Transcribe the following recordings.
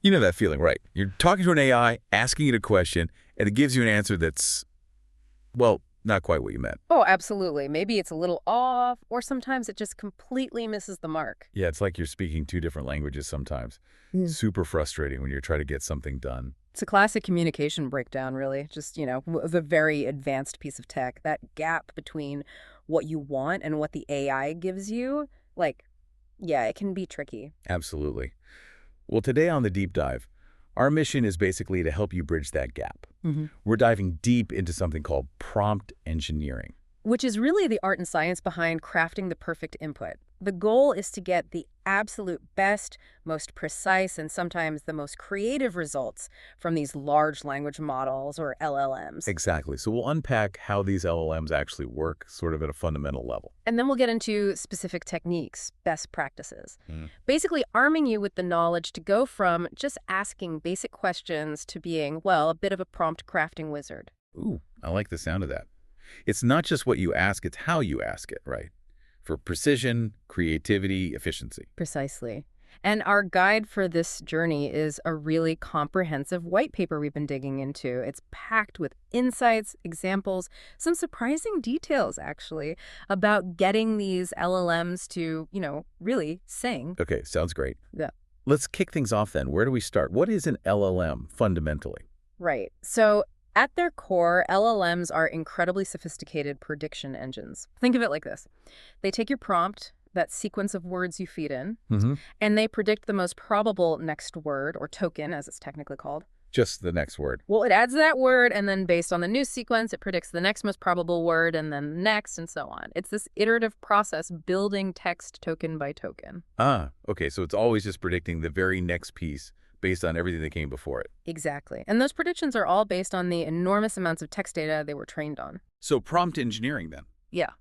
You know that feeling, right? You're talking to an AI, asking it a question, and it gives you an answer that's, well, not quite what you meant. Oh, absolutely. Maybe it's a little off, or sometimes it just completely misses the mark. Yeah, it's like you're speaking two different languages sometimes. Mm. Super frustrating when you're trying to get something done. It's a classic communication breakdown, really. Just, the very advanced piece of tech. That gap between what you want and what the AI gives you, like, yeah, it can be tricky. Absolutely. Well, today on the deep dive, our mission is basically to help you bridge that gap. We're diving deep into something called prompt engineering. Which is really the art and science behind crafting the perfect input. The goal is to get the absolute best, most precise, and sometimes the most creative results from these large language models or LLMs. Exactly. So we'll unpack how these LLMs actually work, sort of at a fundamental level. And then we'll get into specific techniques, best practices, Mm. basically arming you with the knowledge to go from just asking basic questions to being, well, a bit of a prompt crafting wizard. Ooh, I like the sound of that. It's not just what you ask, it's how you ask it, right? For precision, creativity, efficiency. Precisely. And our guide for this journey is a really comprehensive white paper we've been digging into. It's packed with insights, examples, some surprising details, actually, about getting these LLMs to, really sing. Okay, sounds great. Yeah. Let's kick things off then. Where do we start? What is an LLM fundamentally? Right. So at their core, LLMs are incredibly sophisticated prediction engines. Think of it like this. They take your prompt, that sequence of words you feed in, Mm-hmm. and they predict the most probable next word, or token, as it's technically called. Just the next word. Well, it adds that word, and then based on the new sequence, it predicts the next most probable word, and then the next, and so on. It's this iterative process building text token by token. Ah, okay, so it's always just predicting the very next piece based on everything that came before it. Exactly. And those predictions are all based on the enormous amounts of text data they were trained on. So prompt engineering then. Yeah.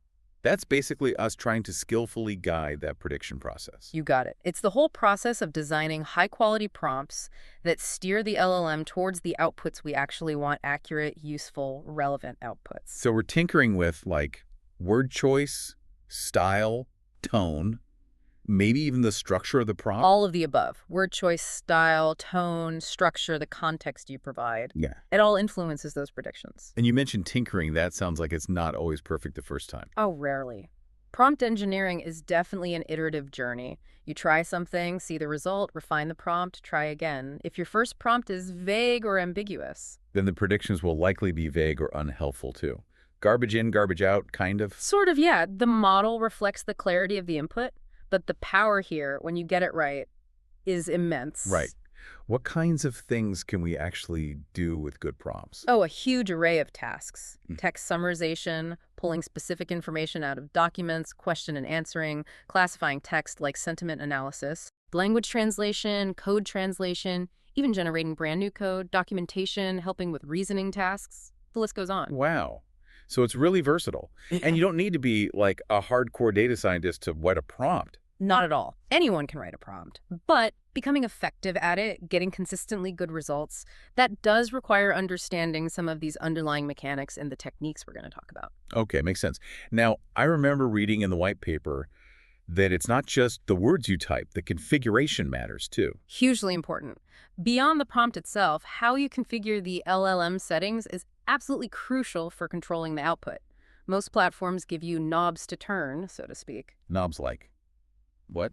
That's basically us trying to skillfully guide that prediction process. You got it. It's the whole process of designing high-quality prompts that steer the LLM towards the outputs we actually want: accurate, useful, relevant outputs. So we're tinkering with like word choice, style, tone, maybe even the structure of the prompt. All of the above. Word choice, style, tone, structure, the context you provide. Yeah. It all influences those predictions. And you mentioned tinkering. That sounds like it's not always perfect the first time. Oh, rarely. Prompt engineering is definitely an iterative journey. You try something, see the result, refine the prompt, try again. If your first prompt is vague or ambiguous, Then the predictions will likely be vague or unhelpful too. Garbage in, garbage out, kind of. sort of, yeah, the model reflects the clarity of the input, but the power here, when you get it right, is immense. Right. What kinds of things can we actually do with good prompts? Oh, a huge array of tasks. Mm. Text summarization, pulling specific information out of documents, question and answering, classifying text like sentiment analysis, language translation, code translation, even generating brand new code, documentation, helping with reasoning tasks. The list goes on. Wow. So it's really versatile. And you don't need to be like a hardcore data scientist to write a prompt. Not at all. Anyone can write a prompt. But becoming effective at it, getting consistently good results, that does require understanding some of these underlying mechanics and the techniques we're going to talk about. Okay, makes sense. Now, I remember reading in the white paper that it's not just the words you type, the configuration matters too. Hugely important. Beyond the prompt itself, how you configure the LLM settings is absolutely crucial for controlling the output. Most platforms give you knobs to turn, so to speak. Knobs like what?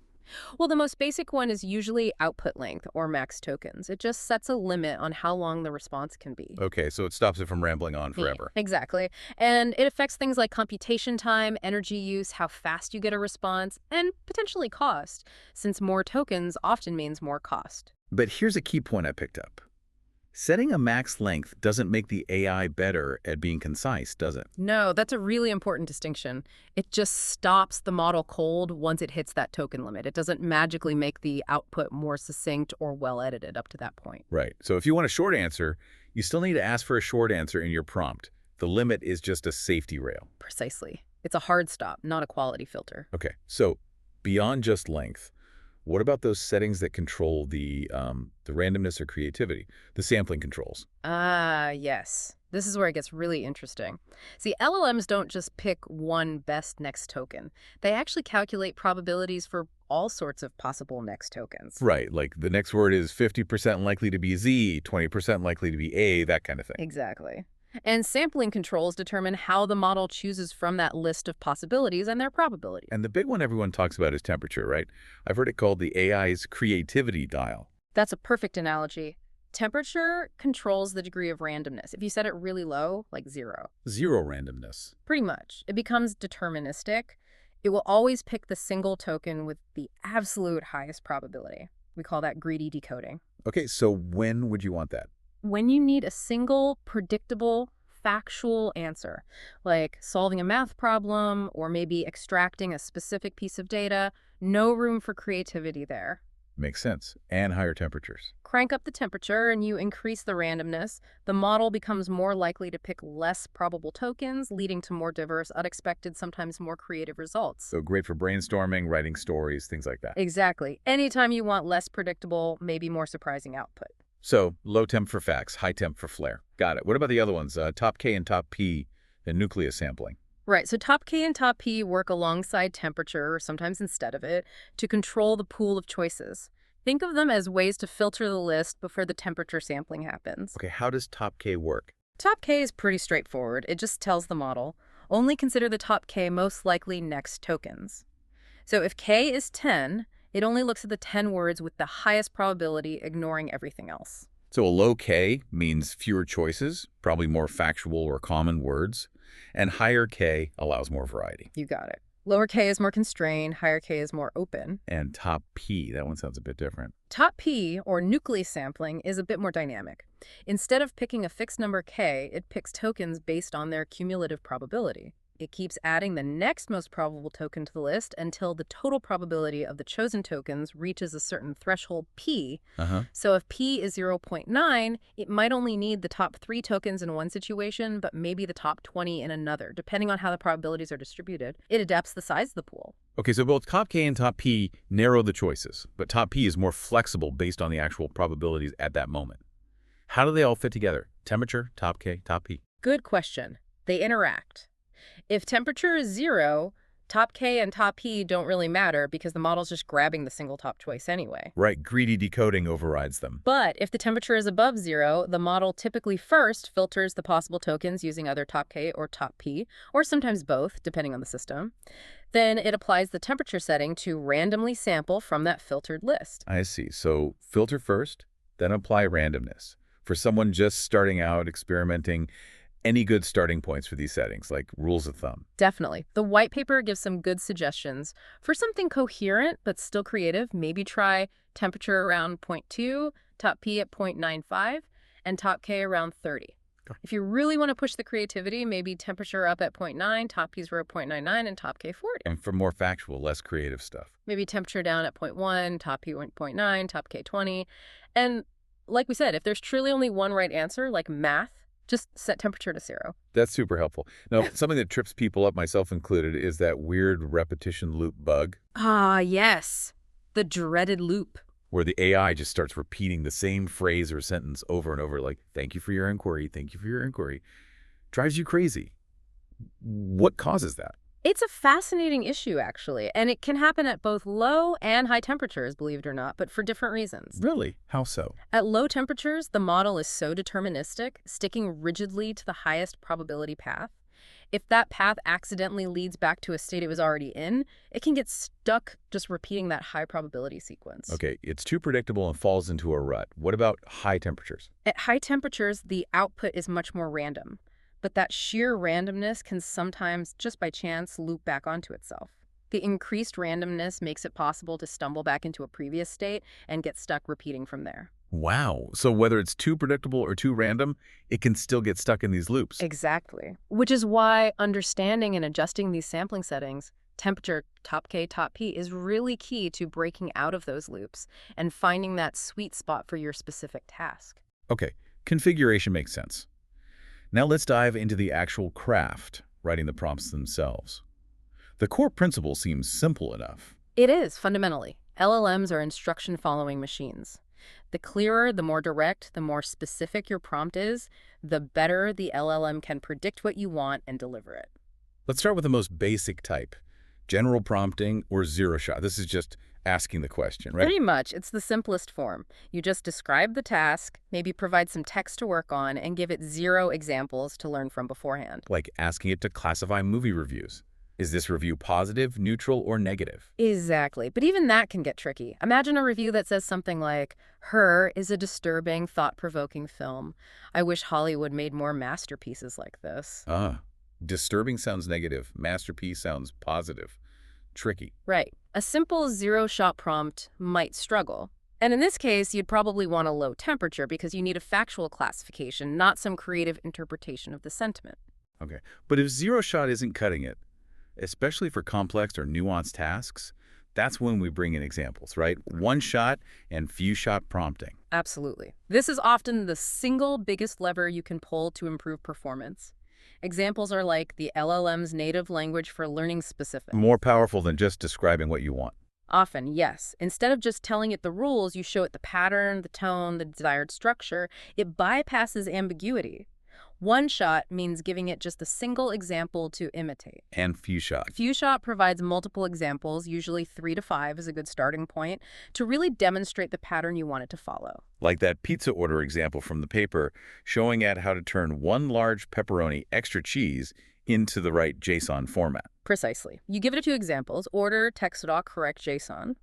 Well, the most basic one is usually output length, or max tokens. It just sets a limit on how long the response can be. Okay, so it stops it from rambling on Yeah, forever. exactly. And it affects things like computation time, energy use, how fast you get a response, and potentially cost, since more tokens often means more cost. But here's a key point I picked up. Setting a max length doesn't make the AI better at being concise, does it? No, that's a really important distinction. It just stops the model cold once it hits that token limit. It doesn't magically make the output more succinct or well-edited up to that point. Right. So if you want a short answer, you still need to ask for a short answer in your prompt. The limit is just a safety rail. Precisely. It's a hard stop, not a quality filter. Okay, so beyond just length, What about those settings that control the randomness or creativity, the sampling controls? Ah, yes. This is where it gets really interesting. See, LLMs don't just pick one best next token. They actually calculate probabilities for all sorts of possible next tokens. Right, like the next word is 50% likely to be Z, 20% likely to be A, that kind of thing. Exactly. And sampling controls determine how the model chooses from that list of possibilities and their probability. And the big one everyone talks about is temperature, right? I've heard it called the AI's creativity dial. That's a perfect analogy. Temperature controls the degree of randomness. If you set it really low, like 0, Zero randomness. pretty much, it becomes deterministic. It will always pick the single token with the absolute highest probability. We call that greedy decoding. Okay, so when would you want that? When you need a single, predictable, factual answer, like solving a math problem or maybe extracting a specific piece of data, no room for creativity there. Makes sense. And higher temperatures. Crank up the temperature and you increase the randomness, the model becomes more likely to pick less probable tokens, leading to more diverse, unexpected, sometimes more creative results. So great for brainstorming, writing stories, things like that. Exactly. Anytime you want less predictable, maybe more surprising output. So low temp for facts, high temp for flair. Got it. What about the other ones? Top K and top P, and nucleus sampling. Right, so top K and top P work alongside temperature, or sometimes instead of it, to control the pool of choices. Think of them as ways to filter the list before the temperature sampling happens. Okay, how does top K work? Top K is pretty straightforward. It just tells the model, only consider the top K most likely next tokens. So if K is 10, it only looks at the 10 words with the highest probability, ignoring everything else. So a low K means fewer choices, probably more factual or common words, and higher K allows more variety. You got it. Lower K is more constrained, higher K is more open. And top P, that one sounds a bit different. Top P, or nucleus sampling, is a bit more dynamic. Instead of picking a fixed number K, it picks tokens based on their cumulative probability. It keeps adding the next most probable token to the list until the total probability of the chosen tokens reaches a certain threshold P. So if P is 0.9, it might only need the top 3 tokens in one situation, but maybe the top 20 in another, depending on how the probabilities are distributed. It adapts the size of the pool. Okay, so both top K and top P narrow the choices, but top P is more flexible based on the actual probabilities at that moment. How do they all fit together? Temperature, top K, top P. Good question. They interact. If temperature is 0, top K and top P don't really matter because the model's just grabbing the single top choice anyway. Right, greedy decoding overrides them. But if the temperature is above 0, the model typically first filters the possible tokens using either top K or top P, or sometimes both, depending on the system. Then it applies the temperature setting to randomly sample from that filtered list. I see. So filter first, then apply randomness. For someone just starting out, experimenting, any good starting points for these settings, like rules of thumb? Definitely. The white paper gives some good suggestions. For something coherent but still creative, maybe try temperature around 0.2, top P at 0.95, and top K around 30. If you really want to push the creativity, maybe temperature up at 0.9, top P 0.99, and top K 40. And for more factual, less creative stuff. Maybe temperature down at 0.1, top P 0.9, top K 20. And like we said, if there's truly only one right answer, like math, just set temperature to 0. That's super helpful. Now, something that trips people up, myself included, is that weird repetition loop bug. Ah, yes. The dreaded loop. Where the AI just starts repeating the same phrase or sentence over and over, like, thank you for your inquiry, thank you for your inquiry. Drives you crazy. What causes that? It's a fascinating issue, actually, and it can happen at both low and high temperatures, believe it or not, but for different reasons. Really? How so? At low temperatures, the model is so deterministic, sticking rigidly to the highest probability path. If that path accidentally leads back to a state it was already in, it can get stuck just repeating that high probability sequence. Okay, it's too predictable and falls into a rut. What about high temperatures? At high temperatures, the output is much more random. But that sheer randomness can sometimes, just by chance, loop back onto itself. The increased randomness makes it possible to stumble back into a previous state and get stuck repeating from there. Wow. So whether it's too predictable or too random, it can still get stuck in these loops. Exactly. Which is why understanding and adjusting these sampling settings, temperature, top K, top P, is really key to breaking out of those loops and finding that sweet spot for your specific task. Okay, configuration makes sense. Now let's dive into the actual craft, writing the prompts themselves. The core principle seems simple enough. It is, fundamentally. LLMs are instruction-following machines. The clearer, the more direct, the more specific your prompt is, the better the LLM can predict what you want and deliver it. Let's start with the most basic type, general prompting or zero shot. This is just asking the question, right? Pretty much, it's the simplest form. You just describe the task, maybe provide some text to work on, and give it 0 examples to learn from beforehand. Like asking it to classify movie reviews. Is this review positive, neutral, or negative? Exactly. But even that can get tricky. Imagine a review that says something like, "Her is a disturbing, thought-provoking film. I wish Hollywood made more masterpieces like this." Disturbing sounds negative. Masterpiece sounds positive. Tricky. Right. A simple 0-shot prompt might struggle. And in this case, you'd probably want a low temperature because you need a factual classification, not some creative interpretation of the sentiment. Okay. But if zero shot isn't cutting it, especially for complex or nuanced tasks, that's when we bring in examples, right? One shot and few shot prompting. Absolutely. This is often the single biggest lever you can pull to improve performance. Examples are like the LLM's native language for learning specifics. More powerful than just describing what you want. Often, yes. Instead of just telling it the rules, you show it the pattern, the tone, the desired structure. It bypasses ambiguity. One shot means giving it just a single example to imitate. And few shot. Few shot provides multiple examples, usually 3 to 5 is a good starting point, to really demonstrate the pattern you want it to follow. Like that pizza order example from the paper, showing at how to turn one large pepperoni extra cheese into the right JSON format. Precisely. You give it 2 examples, order, text-to-doc, correct JSON.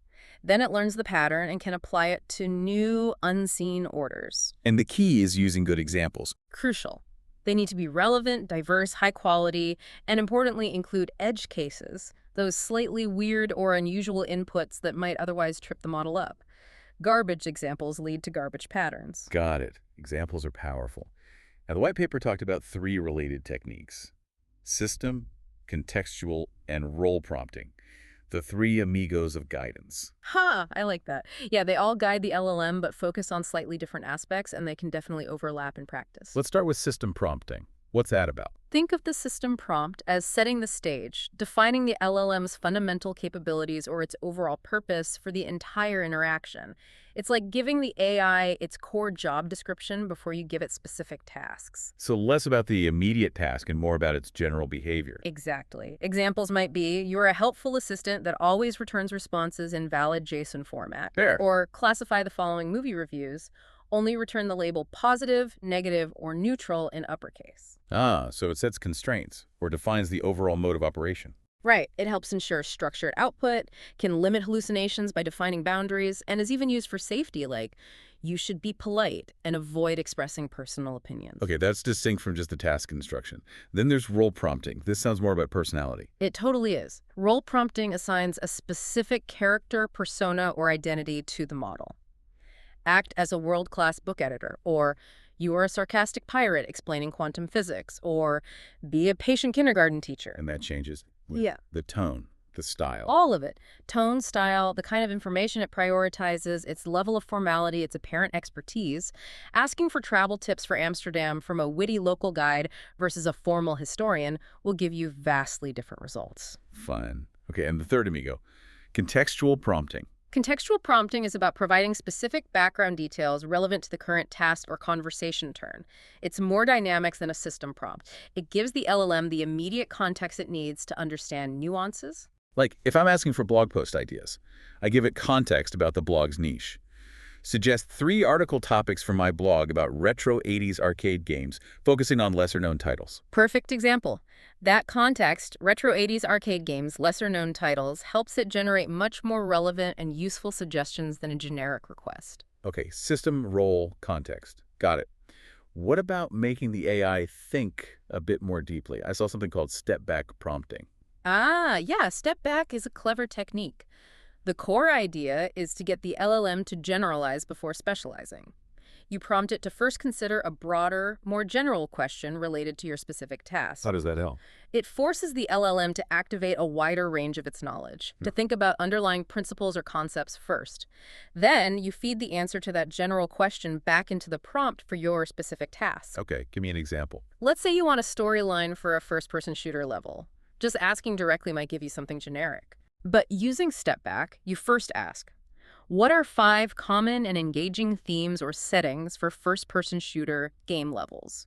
Then it learns the pattern and can apply it to new, unseen orders. And the key is using good examples. Crucial. They need to be relevant, diverse, high quality, and importantly include edge cases, those slightly weird or unusual inputs that might otherwise trip the model up. Garbage examples lead to garbage patterns. Got it. Examples are powerful. Now, the white paper talked about 3 related techniques: system, contextual, and role prompting. The 3 amigos of guidance. I like that. Yeah, they all guide the LLM, but focus on slightly different aspects, and they can definitely overlap in practice. Let's start with system prompting. What's that about? Think of the system prompt as setting the stage, defining the LLM's fundamental capabilities or its overall purpose for the entire interaction. It's like giving the AI its core job description before you give it specific tasks. So less about the immediate task and more about its general behavior. Exactly. Examples might be, you're a helpful assistant that always returns responses in valid JSON format. Fair. Or classify the following movie reviews. Only return the label positive, negative, or neutral in uppercase. So it sets constraints or defines the overall mode of operation. Right. It helps ensure structured output, can limit hallucinations by defining boundaries, and is even used for safety, like, you should be polite and avoid expressing personal opinions. Okay, that's distinct from just the task instruction. Then there's role prompting. This sounds more about personality. It totally is. Role prompting assigns a specific character, persona, or identity to the model. Act as a world-class book editor, or you are a sarcastic pirate explaining quantum physics, or be a patient kindergarten teacher. And that changes with Yeah. the tone, the style. All of it. Tone, style, the kind of information it prioritizes, its level of formality, its apparent expertise. Asking for travel tips for Amsterdam from a witty local guide versus a formal historian will give you vastly different results. Fun. Okay, and the third amigo, contextual prompting. Contextual prompting is about providing specific background details relevant to the current task or conversation turn. It's more dynamic than a system prompt. It gives the LLM the immediate context it needs to understand nuances. Like, if I'm asking for blog post ideas, I give it context about the blog's niche. Suggest 3 article topics for my blog about retro 80s arcade games, focusing on lesser-known titles. Perfect example. That context, retro 80s arcade games, lesser-known titles, helps it generate much more relevant and useful suggestions than a generic request. Okay, system, role, context. Got it. What about making the AI think a bit more deeply? I saw something called step-back prompting. Yeah, step back is a clever technique. The core idea is to get the LLM to generalize before specializing. You prompt it to first consider a broader, more general question related to your specific task. How does that help? It forces the LLM to activate a wider range of its knowledge, to think about underlying principles or concepts first. Then you feed the answer to that general question back into the prompt for your specific task. Okay, give me an example. Let's say you want a storyline for a first-person shooter level. Just asking directly might give you something generic. But using step back, you first ask, What are 5 common and engaging themes or settings for first-person shooter game levels?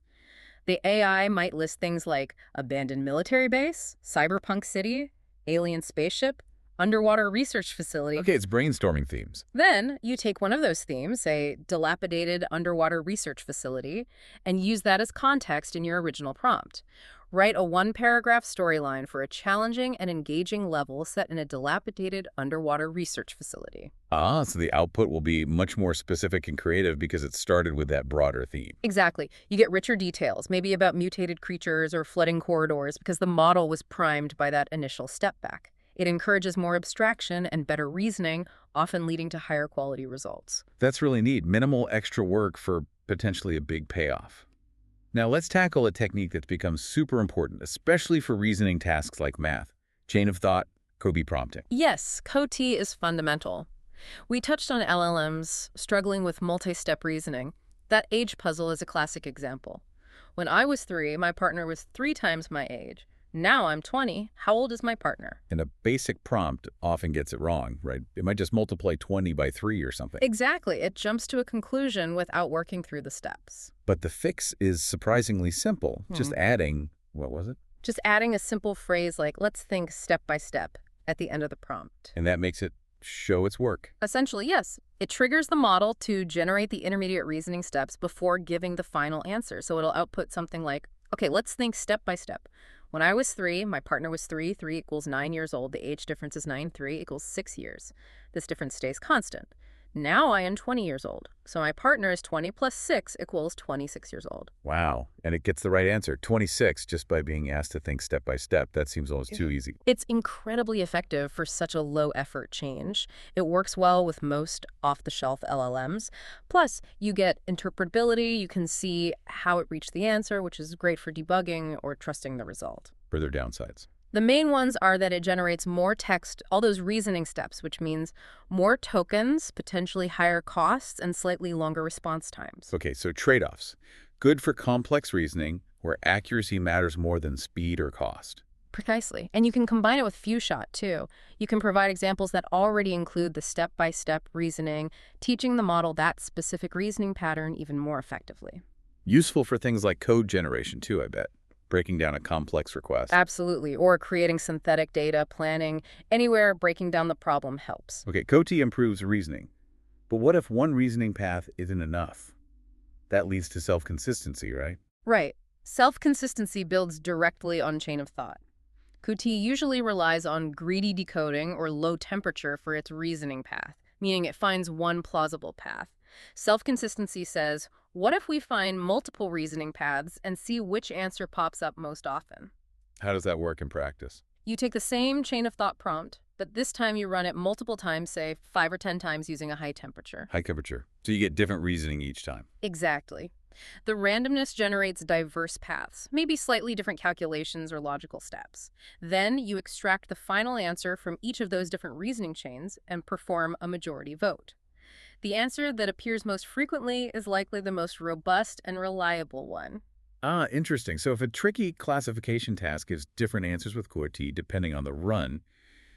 The AI might list things like abandoned military base, cyberpunk city, alien spaceship, underwater research facility. Okay, it's brainstorming themes. Then you take one of those themes, say dilapidated underwater research facility, and use that as context in your original prompt. Write a 1-paragraph storyline for a challenging and engaging level set in a dilapidated underwater research facility. Ah, so the output will be much more specific and creative because it started with that broader theme. Exactly. You get richer details, maybe about mutated creatures or flooding corridors, because the model was primed by that initial step back. It encourages more abstraction and better reasoning, often leading to higher quality results. That's really neat. Minimal extra work for potentially a big payoff. Now let's tackle a technique that's become super important, especially for reasoning tasks like math. Chain of thought, CoT prompting. Yes, CoT is fundamental. We touched on LLMs struggling with multi-step reasoning. That age puzzle is a classic example. When I was 3, my partner was 3 times my age. Now I'm 20. How old is my partner? And a basic prompt often gets it wrong, right? It might just multiply 20 by 3 or something. Exactly. It jumps to a conclusion without working through the steps. But the fix is surprisingly simple. Just adding, what was it? Just adding a simple phrase like, let's think step by step at the end of the prompt. And that makes it show its work. Essentially, yes. It triggers the model to generate the intermediate reasoning steps before giving the final answer. So it'll output something like, okay, let's think step by step. When I was 3, my partner was 3. 3 equals 9 years old. The age difference is 9. 3 equals 6 years. This difference stays constant. Now I am 20 years old. So my partner is 20 plus 6 equals 26 years old. Wow. And it gets the right answer, 26, just by being asked to think step by step. That seems almost too easy. It's incredibly effective for such a low-effort change. It works well with most off-the-shelf LLMs. Plus, you get interpretability. You can see how it reached the answer, which is great for debugging or trusting the result. Further downsides. The main ones are that it generates more text, all those reasoning steps, which means more tokens, potentially higher costs, and slightly longer response times. Okay, so trade-offs. Good for complex reasoning, where accuracy matters more than speed or cost. Precisely. And you can combine it with few-shot, too. You can provide examples that already include the step-by-step reasoning, teaching the model that specific reasoning pattern even more effectively. Useful for things like code generation, too, I bet. Breaking down a complex request. Absolutely. Or creating synthetic data, planning. Anywhere breaking down the problem helps. Okay, CoT improves reasoning. But what if one reasoning path isn't enough? That leads to self-consistency, right? Right. Self-consistency builds directly on chain of thought. CoT usually relies on greedy decoding or low temperature for its reasoning path, meaning it finds one plausible path. Self-consistency says, what if we find multiple reasoning paths and see which answer pops up most often? How does that work in practice? You take the same chain of thought prompt, but this time you run it multiple times, say 5 or 10 times using a high temperature. High temperature. So you get different reasoning each time. Exactly. The randomness generates diverse paths, maybe slightly different calculations or logical steps. Then you extract the final answer from each of those different reasoning chains and perform a majority vote. The answer that appears most frequently is likely the most robust and reliable one. Ah, interesting. So if a tricky classification task gives different answers with CoT depending on the run,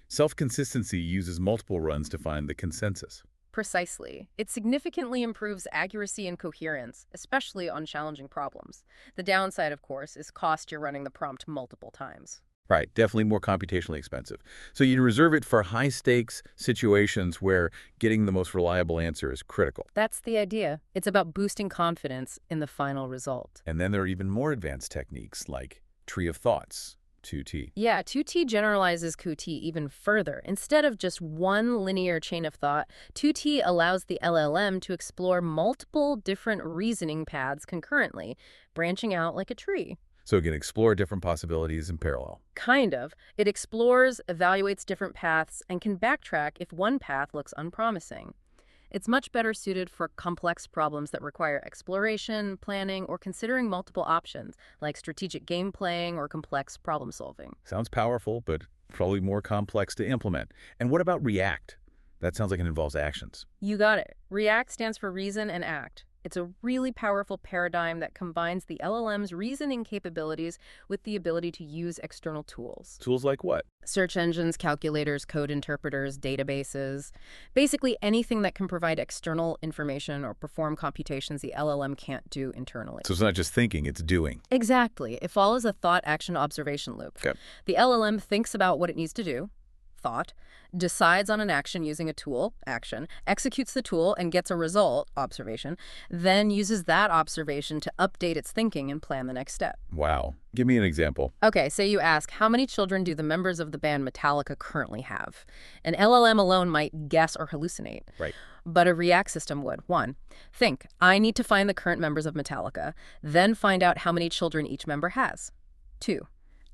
self-consistency uses multiple runs to find the consensus. Precisely. It significantly improves accuracy and coherence, especially on challenging problems. The downside, of course, is cost. You're running the prompt multiple times. Right, definitely more computationally expensive. So you reserve it for high-stakes situations where getting the most reliable answer is critical. That's the idea. It's about boosting confidence in the final result. And then there are even more advanced techniques like tree of thoughts, 2T. Yeah, 2T generalizes CoT even further. Instead of just one linear chain of thought, 2T allows the LLM to explore multiple different reasoning paths concurrently, branching out like a tree. So it can explore different possibilities in parallel. Kind of. It explores, evaluates different paths, and can backtrack if one path looks unpromising. It's much better suited for complex problems that require exploration, planning, or considering multiple options, like strategic game playing or complex problem solving. Sounds powerful, but probably more complex to implement. And what about React? That sounds like it involves actions. You got it. REACT stands for reason and act. It's a really powerful paradigm that combines the LLM's reasoning capabilities with the ability to use external tools. Tools like what? Search engines, calculators, code interpreters, databases, basically anything that can provide external information or perform computations the LLM can't do internally. So it's not just thinking, it's doing. Exactly. It follows a thought-action-observation loop. Okay. The LLM thinks about what it needs to do, thought, decides on an action using a tool, action, executes the tool and gets a result, observation, then uses that observation to update its thinking and plan the next step. Wow. Give me an example. Okay, say you ask, how many children do the members of the band Metallica currently have? An LLM alone might guess or hallucinate. Right. But a React system would. 1. Think, I need to find the current members of Metallica, then find out how many children each member has. 2.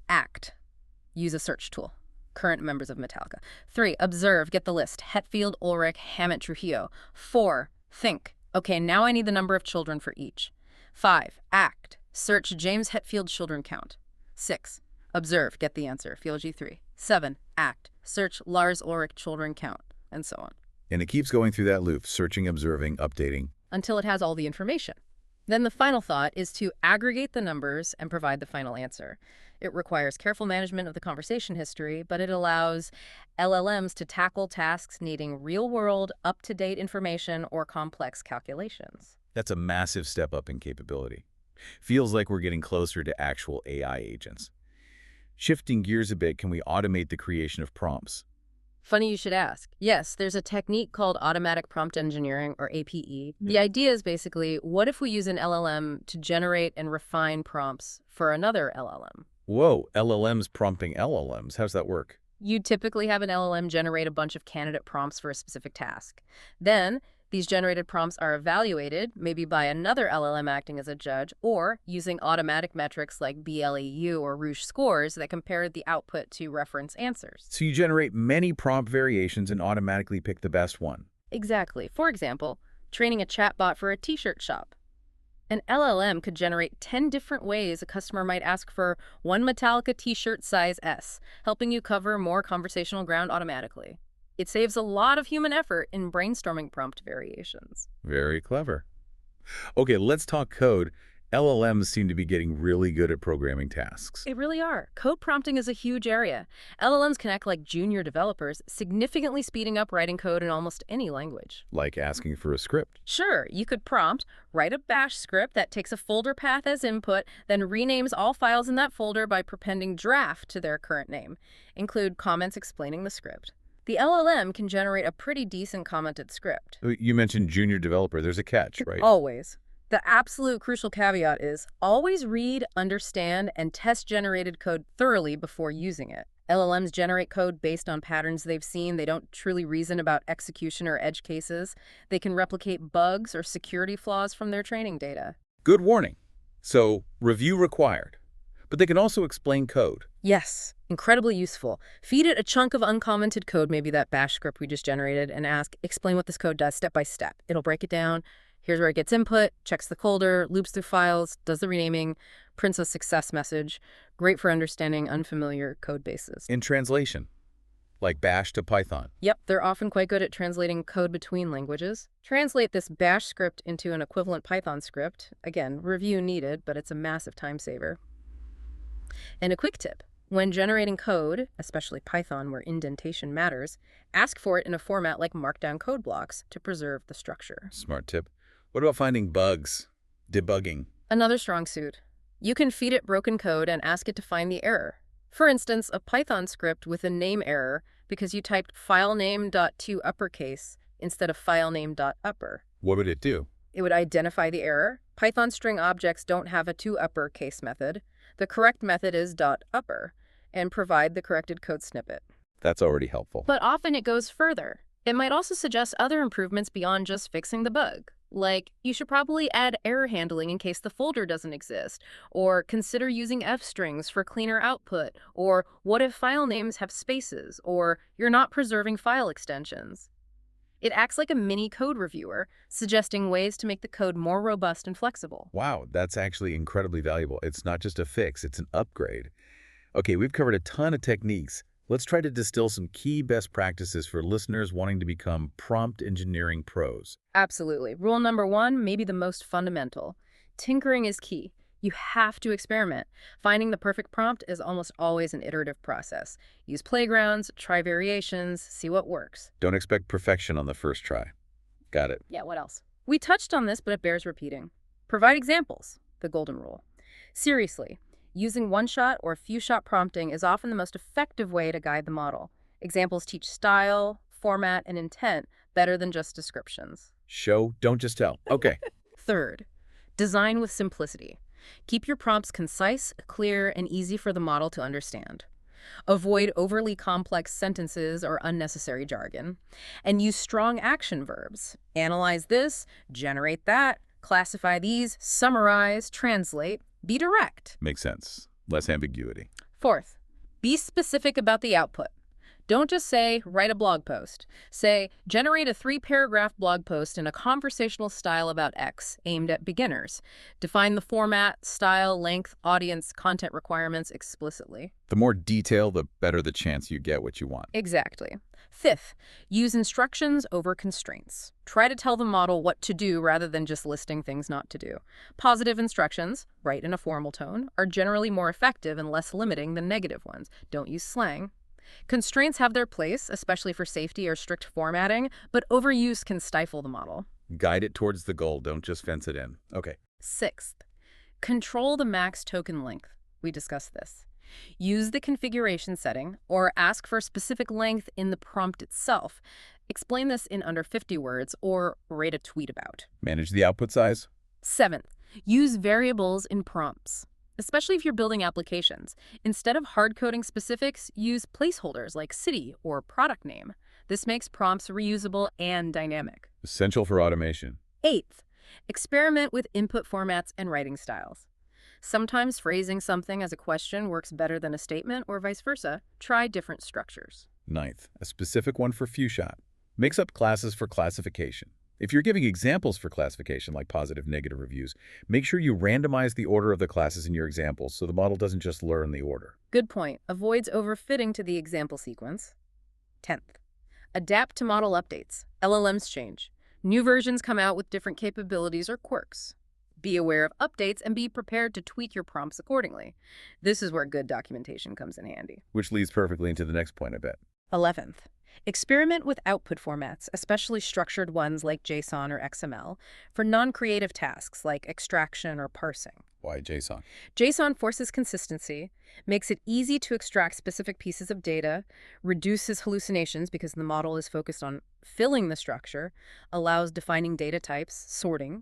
Act. Use a search tool. Current members of Metallica. 3. Observe, get the list. Hetfield, Ulrich, Hammett, Trujillo. 4. Think. Okay, now I need the number of children for each. 5. Act. Search James Hetfield's children count. 6. Observe, get the answer. Theology 3. 7. Act. Search Lars Ulrich children count, and so on. And it keeps going through that loop, searching, observing, updating. Until it has all the information. Then the final thought is to aggregate the numbers and provide the final answer. It requires careful management of the conversation history, but it allows LLMs to tackle tasks needing real-world, up-to-date information or complex calculations. That's a massive step up in capability. Feels like we're getting closer to actual AI agents. Shifting gears a bit, can we automate the creation of prompts? Funny you should ask. Yes, there's a technique called automatic prompt engineering, or APE. The idea is basically, what if we use an LLM to generate and refine prompts for another LLM? Whoa, LLMs prompting LLMs. How's that work? You typically have an LLM generate a bunch of candidate prompts for a specific task. Then, these generated prompts are evaluated, maybe by another LLM acting as a judge, or using automatic metrics like BLEU or Rouge scores that compare the output to reference answers. So you generate many prompt variations and automatically pick the best one. Exactly. For example, training a chatbot for a t-shirt shop. An LLM could generate 10 different ways a customer might ask for one Metallica t-shirt size S, helping you cover more conversational ground automatically. It saves a lot of human effort in brainstorming prompt variations. Very clever. Okay, let's talk code. LLMs seem to be getting really good at programming tasks. They really are. Code prompting is a huge area. LLMs can act like junior developers, significantly speeding up writing code in almost any language. Like asking for a script. Sure, you could prompt, write a bash script that takes a folder path as input, then renames all files in that folder by prepending draft to their current name. Include comments explaining the script. The LLM can generate a pretty decent commented script. You mentioned junior developer. There's a catch, right? Always. The absolute crucial caveat is always read, understand, and test generated code thoroughly before using it. LLMs generate code based on patterns they've seen. They don't truly reason about execution or edge cases. They can replicate bugs or security flaws from their training data. Good warning. So, review required. But they can also explain code. Yes, incredibly useful. Feed it a chunk of uncommented code, maybe that bash script we just generated, and ask, explain what this code does step by step. It'll break it down. Here's where it gets input, checks the folder, loops through files, does the renaming, prints a success message. Great for understanding unfamiliar code bases. In translation, like Bash to Python. Yep, they're often quite good at translating code between languages. Translate this bash script into an equivalent Python script. Again, review needed, but it's a massive time saver. And a quick tip. When generating code, especially Python where indentation matters, ask for it in a format like Markdown code blocks to preserve the structure. Smart tip. What about finding bugs? Debugging. Another strong suit. You can feed it broken code and ask it to find the error. For instance, a Python script with a name error because you typed filename.toUppercase instead of filename.upper. What would it do? It would identify the error. Python string objects don't have a toUppercase method. The correct method is .upper, and provide the corrected code snippet. That's already helpful. But often it goes further. It might also suggest other improvements beyond just fixing the bug. Like, you should probably add error handling in case the folder doesn't exist, or consider using f-strings for cleaner output, or what if file names have spaces, or you're not preserving file extensions. It acts like a mini code reviewer, suggesting ways to make the code more robust and flexible. Wow, that's actually incredibly valuable. It's not just a fix, it's an upgrade. Okay, we've covered a ton of techniques, Let's try to distill some key best practices for listeners wanting to become prompt engineering pros. Absolutely. Rule number one, maybe the most fundamental. Tinkering is key. You have to experiment. Finding the perfect prompt is almost always an iterative process. Use playgrounds, try variations, see what works. Don't expect perfection on the first try. Got it. Yeah, what else? We touched on this, but it bears repeating. Provide examples, the golden rule. Seriously, using one-shot or few-shot prompting is often the most effective way to guide the model. Examples teach style, format, and intent better than just descriptions. Show, don't just tell. Okay. Third, design with simplicity. Keep your prompts concise, clear, and easy for the model to understand. Avoid overly complex sentences or unnecessary jargon. And use strong action verbs. Analyze this, generate that, classify these, summarize, translate. Be direct. Makes sense. Less ambiguity. Fourth, be specific about the output. Don't just say, write a blog post. Say, generate a 3-paragraph blog post in a conversational style about X, aimed at beginners. Define the format, style, length, audience, content requirements explicitly. The more detail, the better the chance you get what you want. Exactly. Fifth, use instructions over constraints. Try to tell the model what to do rather than just listing things not to do. Positive instructions, write in a formal tone, are generally more effective and less limiting than negative ones. Don't use slang. Constraints have their place, especially for safety or strict formatting, but overuse can stifle the model. Guide it towards the goal. Don't just fence it in. Okay. Sixth, control the max token length. We discussed this. Use the configuration setting or ask for a specific length in the prompt itself. Explain this in under 50 words or write a tweet about. Manage the output size. Seventh, use variables in prompts, especially if you're building applications. Instead of hard-coding specifics, use placeholders like city or product name. This makes prompts reusable and dynamic. Essential for automation. Eighth, experiment with input formats and writing styles. Sometimes phrasing something as a question works better than a statement, or vice versa. Try different structures. Ninth, a specific one for few-shot. Mix up classes for classification. If you're giving examples for classification, like positive, negative reviews, make sure you randomize the order of the classes in your examples so the model doesn't just learn the order. Good point. Avoids overfitting to the example sequence. 10th, adapt to model updates. LLMs change. New versions come out with different capabilities or quirks. Be aware of updates and be prepared to tweak your prompts accordingly. This is where good documentation comes in handy. Which leads perfectly into the next point, I bet. 11th, experiment with output formats, especially structured ones like JSON or XML, for non-creative tasks like extraction or parsing. Why JSON? JSON forces consistency, makes it easy to extract specific pieces of data, reduces hallucinations because the model is focused on filling the structure, allows defining data types, sorting.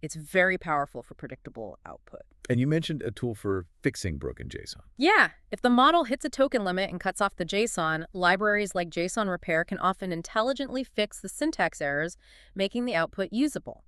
It's very powerful for predictable output. And you mentioned a tool for fixing broken JSON. Yeah, if the model hits a token limit and cuts off the JSON, libraries like JSON Repair can often intelligently fix the syntax errors, making the output usable.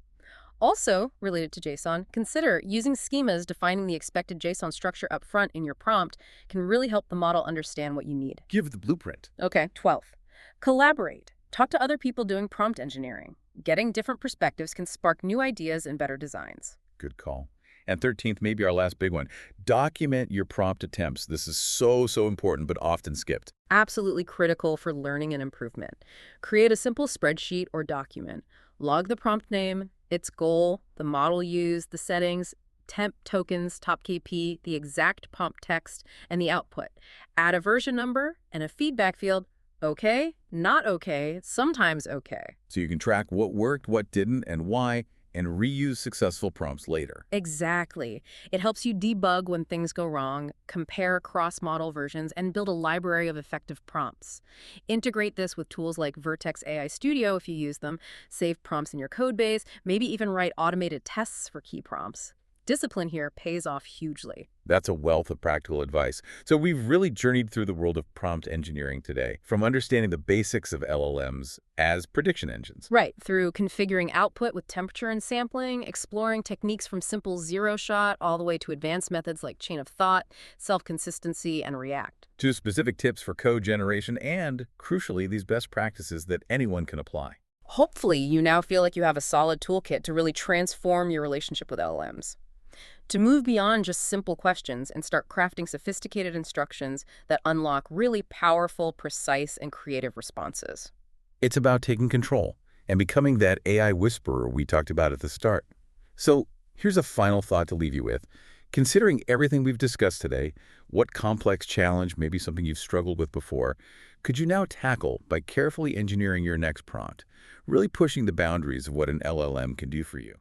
Also, related to JSON, consider using schemas defining the expected JSON structure up front in your prompt can really help the model understand what you need. Give the blueprint. Okay, 12th, collaborate. Talk to other people doing prompt engineering. Getting different perspectives can spark new ideas and better designs. Good call. And 13th, maybe our last big one. Document your prompt attempts. This is so important, but often skipped. Absolutely critical for learning and improvement. Create a simple spreadsheet or document. Log the prompt name, its goal, the model used, the settings, temp tokens, top KP, the exact prompt text, and the output. Add a version number and a feedback field. Okay, not okay, sometimes okay. So you can track what worked, what didn't, and why, and reuse successful prompts later. Exactly. It helps you debug when things go wrong, compare cross-model versions, and build a library of effective prompts. Integrate this with tools like Vertex AI Studio if you use them, save prompts in your codebase, maybe even write automated tests for key prompts. Discipline here pays off hugely. That's a wealth of practical advice. So we've really journeyed through the world of prompt engineering today, from understanding the basics of LLMs as prediction engines. Right, through configuring output with temperature and sampling, exploring techniques from simple zero-shot all the way to advanced methods like chain of thought, self-consistency, and React. To specific tips for code generation and, crucially, these best practices that anyone can apply. Hopefully, you now feel like you have a solid toolkit to really transform your relationship with LLMs. To move beyond just simple questions and start crafting sophisticated instructions that unlock really powerful, precise, and creative responses. It's about taking control and becoming that AI whisperer we talked about at the start. So here's a final thought to leave you with. Considering everything we've discussed today, what complex challenge, maybe something you've struggled with before, could you now tackle by carefully engineering your next prompt, really pushing the boundaries of what an LLM can do for you?